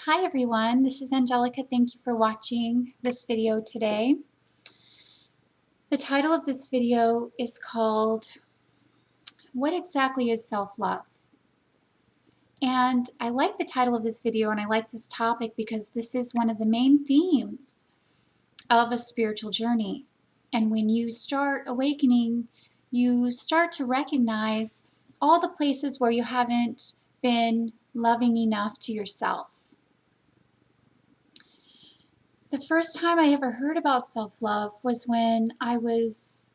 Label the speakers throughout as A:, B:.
A: Hi everyone, this is Angelica. Thank you for watching this video today. The title of this video is called, What Exactly is Self-Love? And I like the title of this video and I like this topic because this is one of the main themes of a spiritual journey. And when you start awakening, you start to recognize all the places where you haven't been loving enough to yourself. The first time I ever heard about self-love was when I was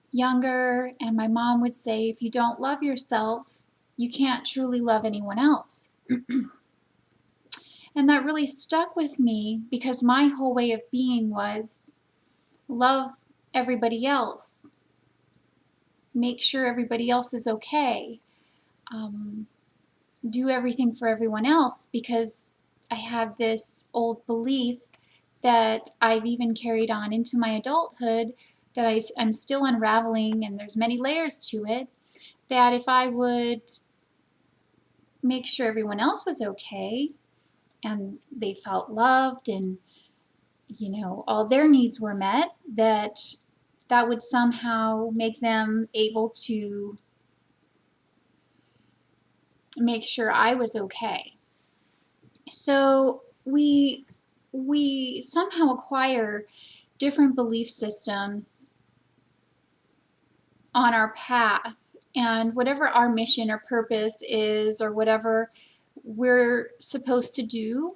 A: younger, and my mom would say, if you don't love yourself, you can't truly love anyone else. And that really stuck with me because my whole way of being was love everybody else, make sure everybody else is okay, do everything for everyone else, because I had this old belief that I've even carried on into my adulthood that I'm still unraveling, and there's many layers to it, that if I would make sure everyone else was okay and they felt loved and all their needs were met, that would somehow make them able to make sure I was okay. So we somehow acquire different belief systems on our path, and whatever our mission or purpose is, or whatever we're supposed to do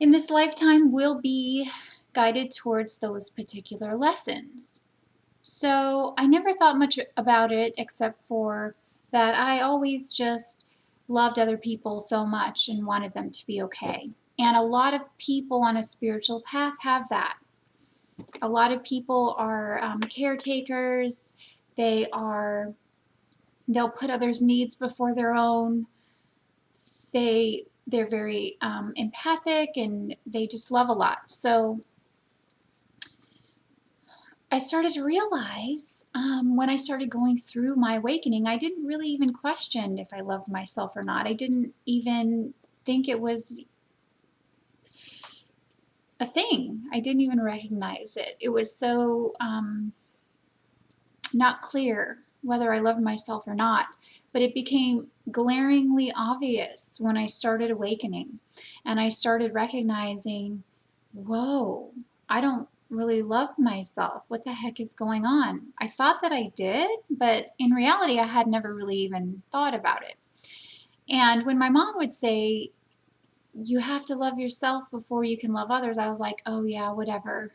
A: in this lifetime, will be guided towards those particular lessons. So I never thought much about it, except for that I always just loved other people so much and wanted them to be okay. And a lot of people on a spiritual path have that. A lot of people are caretakers. They'll put others' needs before their own. They're very empathic, and they just love a lot. So I started to realize when I started going through my awakening, I didn't really even question if I loved myself or not. I didn't even think it was a thing. I didn't even recognize it. It was so not clear whether I loved myself or not. But it became glaringly obvious when I started awakening and I started recognizing, whoa, I don't really love myself. What the heck is going on? I thought that I did, but in reality, I had never really even thought about it. And when my mom would say, you have to love yourself before you can love others, I was like, oh yeah, whatever,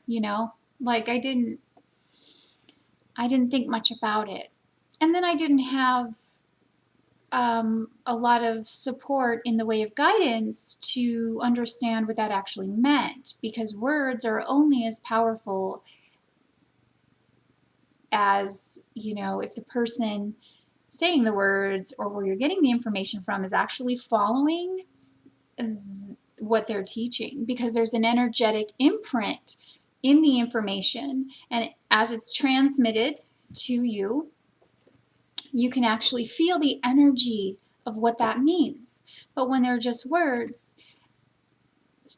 A: like I didn't think much about it. And then I didn't have a lot of support in the way of guidance to understand what that actually meant, because words are only as powerful as, if the person saying the words or where you're getting the information from is actually following what they're teaching, because there's an energetic imprint in the information, and as it's transmitted to you, you can actually feel the energy of what that means. But when they're just words,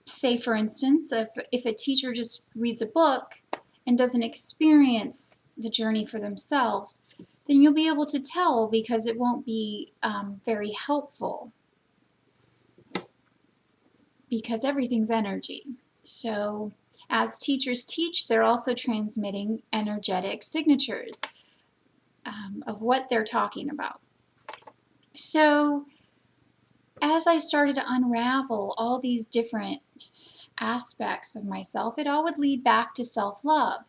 A: say for instance, if a teacher just reads a book and doesn't experience the journey for themselves, then you'll be able to tell, because it won't be very helpful, because everything's energy. So as teachers teach, they're also transmitting energetic signatures of what they're talking about. So as I started to unravel all these different aspects of myself, it all would lead back to self-love.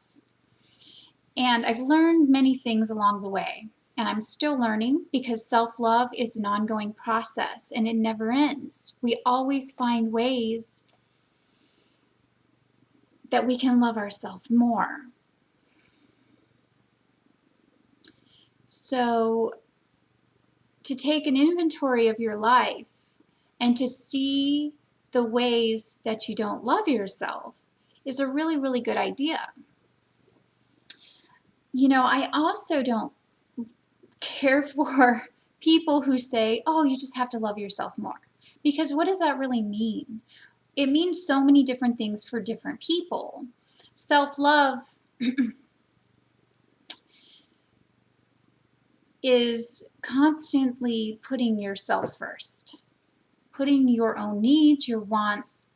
A: And I've learned many things along the way, and I'm still learning, because self-love is an ongoing process and it never ends. We always find ways that we can love ourselves more. So to take an inventory of your life and to see the ways that you don't love yourself is a really, really good idea. I also don't care for people who say, oh, you just have to love yourself more. Because what does that really mean? It means so many different things for different people. Self-love is constantly putting yourself first, putting your own needs, your wants,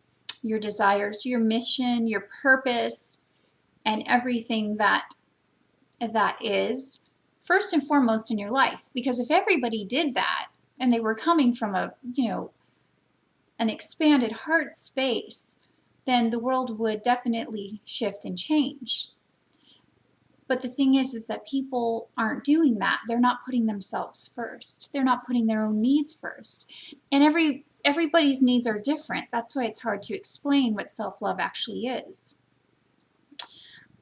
A: your desires, your mission, your purpose, and everything that is first and foremost in your life. Because if everybody did that and they were coming from a, an expanded heart space, then the world would definitely shift and change. But the thing is that people aren't doing that. They're not putting themselves first. They're not putting their own needs first. And everybody's needs are different. That's why it's hard to explain what self-love actually is.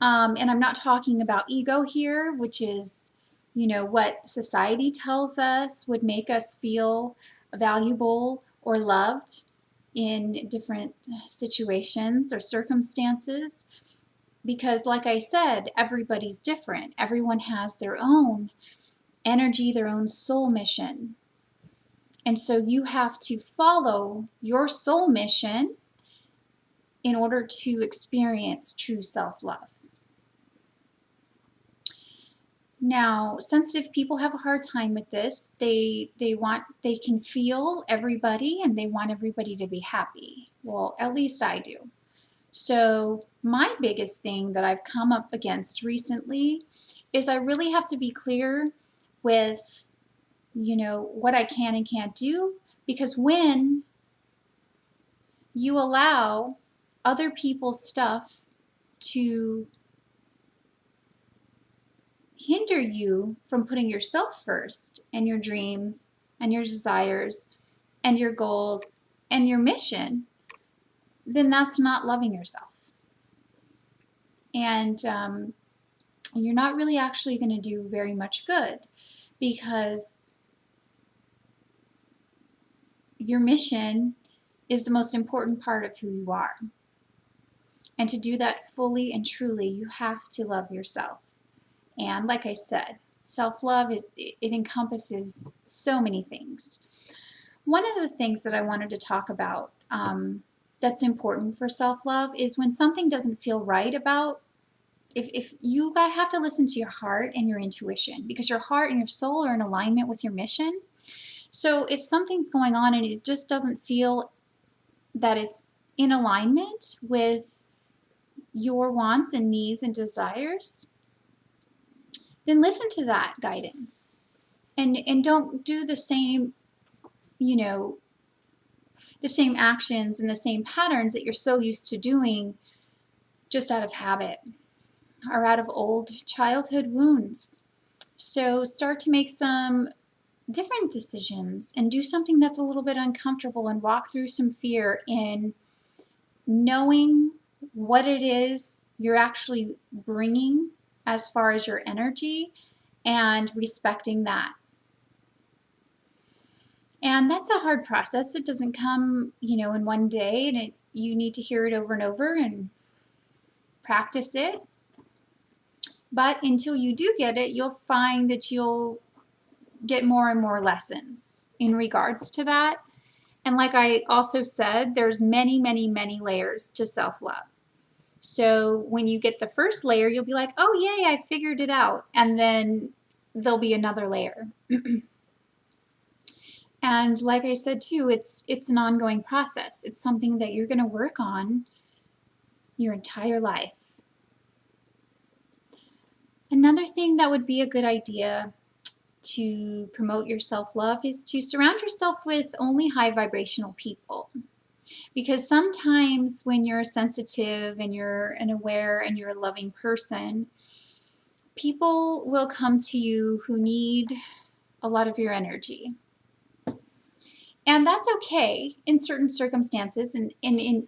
A: And I'm not talking about ego here, which is, what society tells us would make us feel valuable or loved in different situations or circumstances. Because like I said, everybody's different. Everyone has their own energy, their own soul mission. And so you have to follow your soul mission in order to experience true self-love. Now, sensitive people have a hard time with this. They can feel everybody and they want everybody to be happy. Well, at least I do. So my biggest thing that I've come up against recently is I really have to be clear with, what I can and can't do, because when you allow other people's stuff to hinder you from putting yourself first and your dreams and your desires and your goals and your mission, then that's not loving yourself. And you're not really actually going to do very much good, because your mission is the most important part of who you are. And to do that fully and truly, you have to love yourself. And like I said, self-love, it encompasses so many things. One of the things that I wanted to talk about that's important for self-love is when something doesn't feel right about, if you have to listen to your heart and your intuition, because your heart and your soul are in alignment with your mission. So if something's going on and it just doesn't feel that it's in alignment with your wants and needs and desires, then listen to that guidance and don't do the same, the same actions and the same patterns that you're so used to doing just out of habit or out of old childhood wounds. So start to make some different decisions and do something that's a little bit uncomfortable and walk through some fear in knowing what it is you're actually bringing as far as your energy and respecting that. And that's a hard process. It doesn't come, in one day, and you need to hear it over and over and practice it. But until you do get it, you'll find that you'll get more and more lessons in regards to that. And like I also said, there's many, many, many layers to self-love. So when you get the first layer, you'll be like, oh, yay, I figured it out. And then there'll be another layer. And like I said, too, it's an ongoing process. It's something that you're going to work on your entire life. Another thing that would be a good idea to promote your self-love is to surround yourself with only high vibrational people. Because sometimes when you're sensitive and you're an aware and you're a loving person, people will come to you who need a lot of your energy. And that's okay in certain circumstances and in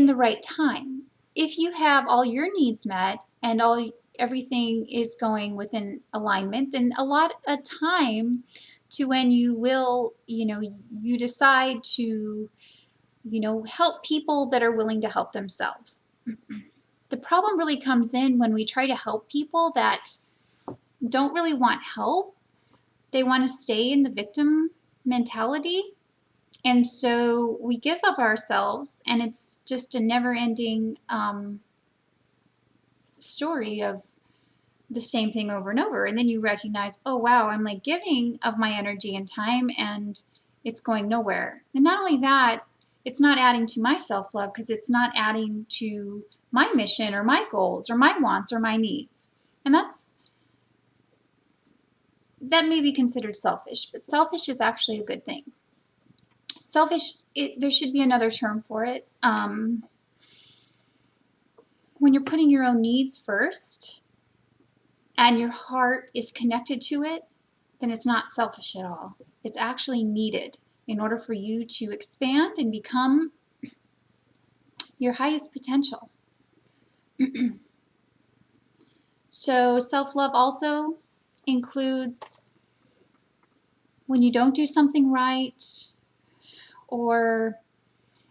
A: the right time. If you have all your needs met and everything is going within alignment, then a lot of time to when you will, you decide to, help people that are willing to help themselves. The problem really comes in when we try to help people that don't really want help. They want to stay in the victim mentality. And so we give of ourselves, and it's just a never-ending story of the same thing over and over. And then you recognize, oh wow, I'm like giving of my energy and time, and it's going nowhere. And not only that, it's not adding to my self-love, because it's not adding to my mission or my goals or my wants or my needs. And that may be considered selfish, but selfish is actually a good thing. Selfish, there should be another term for it. When you're putting your own needs first and your heart is connected to it, then it's not selfish at all. It's actually needed in order for you to expand and become your highest potential. So self-love also includes when you don't do something right, or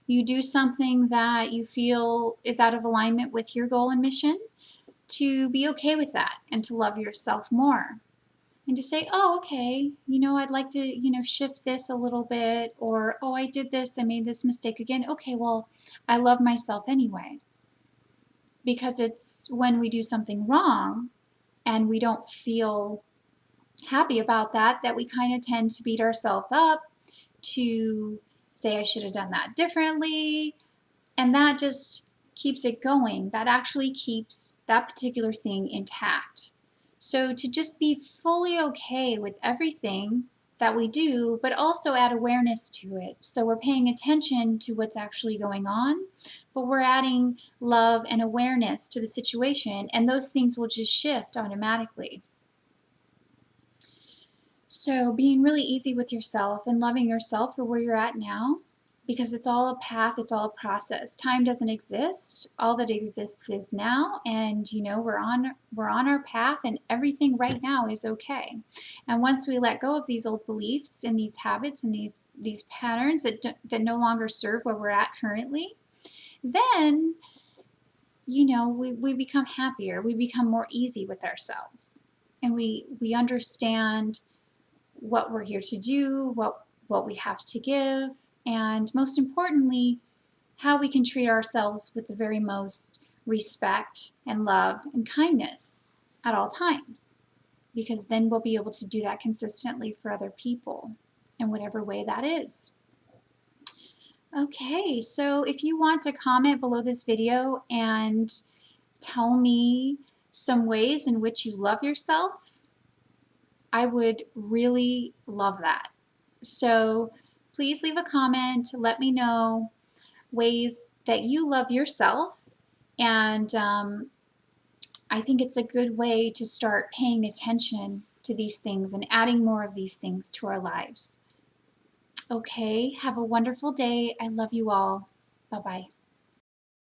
A: you do something that you feel is out of alignment with your goal and mission, to be okay with that and to love yourself more. And to say, oh, okay, I'd like to, shift this a little bit, or, oh, I did this, I made this mistake again. Okay, well, I love myself anyway. Because it's when we do something wrong and we don't feel happy about that, that we kind of tend to beat ourselves up, to say, I should have done that differently. And that just keeps it going. That actually keeps that particular thing intact. So to just be fully okay with everything that we do, but also add awareness to it. So we're paying attention to what's actually going on, but we're adding love and awareness to the situation, and those things will just shift automatically. So being really easy with yourself and loving yourself for where you're at now, because it's all a path, it's all a process. Time doesn't exist. All that exists is now, and we're on our path, and everything right now is okay. And once we let go of these old beliefs and these habits and these patterns that no longer serve where we're at currently, then we become happier. We become more easy with ourselves, and we understand what we're here to do, what we have to give, and most importantly, how we can treat ourselves with the very most respect and love and kindness at all times, because then we'll be able to do that consistently for other people in whatever way that is. Okay, so if you want to comment below this video and tell me some ways in which you love yourself, I would really love that. So please leave a comment, let me know ways that you love yourself, and I think it's a good way to start paying attention to these things and adding more of these things to our lives. Okay, have a wonderful day. I love you all. Bye-bye.